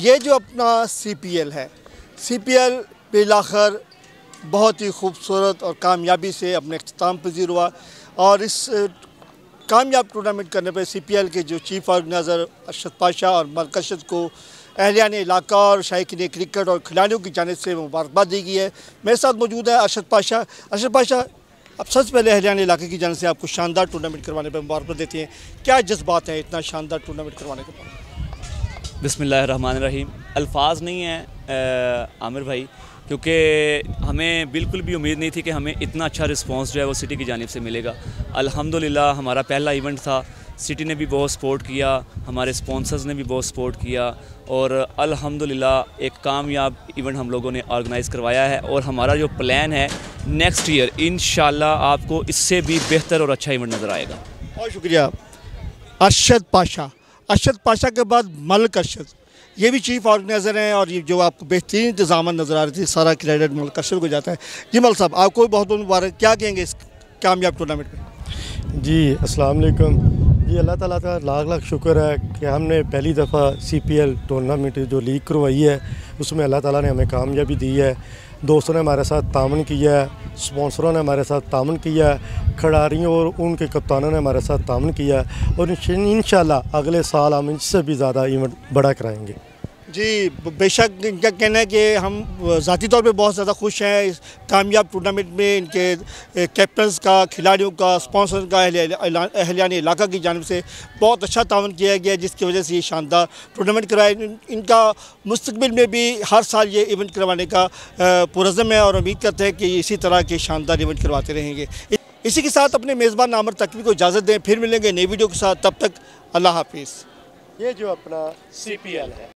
ये जो अपना CPL है, CPL बिलाखिर बहुत ही खूबसूरत और कामयाबी से अपने इख्तिताम पजीर हुआ और इस कामयाब टूर्नामेंट करने पर CPL के जो चीफ ऑर्गेनाइज़र अरशद पाशा और मरकज़ को अहलियान इलाका और शायकीन क्रिकेट और खिलाड़ियों की जानिब से मुबारकबाद दी गई है। मेरे साथ मौजूद है अरशद पाशा। अरशद पाशा, अब सबसे पहले अहलियान इलाके की जानिब से आपको शानदार टूर्नामेंट करवाने पर मुबारकबाद देती हैं। क्या जज्बात हैं इतना शानदार टूर्नामेंट करवाने के बाद? बिस्मिल्लाहिर्रहमानिर्रहीम। अल्फाज नहीं है आमिर भाई, क्योंकि हमें बिल्कुल भी उम्मीद नहीं थी कि हमें इतना अच्छा रिस्पांस जो है वो सिटी की जानिब से मिलेगा। अल्हम्दुलिल्लाह हमारा पहला इवेंट था, सिटी ने भी बहुत सपोर्ट किया, हमारे स्पॉन्सर्स ने भी बहुत सपोर्ट किया और अल्हम्दुलिल्लाह एक कामयाब इवेंट हम लोगों ने ऑर्गेनाइज़ करवाया है। और हमारा जो प्लान है नेक्स्ट ईयर इंशाल्लाह आपको इससे भी बेहतर और अच्छा इवेंट नज़र आएगा। बहुत शुक्रिया अरशद पाशा। अरशद पाशा के बाद मलिक अरशद, ये भी चीफ ऑर्गेनाइज़र हैं और ये जो आपको बेहतरीन इंतजाम नज़र आ रही थी, सारा क्रेडिट मलिक अरशद को जाता है। जी मलिक साहब, आपको भी बहुत बहुत मुबारक। क्या कहेंगे इस कामयाब टूर्नामेंट में? जी अस्सलाम वालेकुम। जी अल्लाह ताला का लाख लाख शुक्र है कि हमने पहली दफ़ा CPL टूर्नामेंट जो लीग करवाई है उसमें अल्लाह ताला ने हमें कामयाबी दी है। दोस्तों ने हमारे साथ तामन किया है, स्पॉन्सरों ने हमारे साथ तामन किया है, खिलाड़ियों और उनके कप्तानों ने हमारे साथ तामन किया है और इंशाल्लाह अगले साल हम इससे भी ज़्यादा इवेंट बड़ा कराएंगे। जी बेशक, इनका कहना है कि हम ज़ाती तौर पे बहुत ज़्यादा खुश हैं इस कामयाब टूर्नामेंट में। इनके कैप्टन्स का, खिलाड़ियों का, स्पॉन्सर का, अहलियान इलाका की जानिब से बहुत अच्छा तावन किया गया, जिसकी वजह से ये शानदार टूर्नामेंट कराया। इनका मुस्तकबिल में भी हर साल ये इवेंट करवाने का पुरज़्म है और उम्मीद करते हैं कि इसी तरह के शानदार इवेंट करवाते रहेंगे। इसी के साथ अपने मेज़बान आमिर तकवी को इजाज़त दें, फिर मिलेंगे नई वीडियो के साथ। तब तक अल्लाह हाफिज़। ये जो अपना CPL है।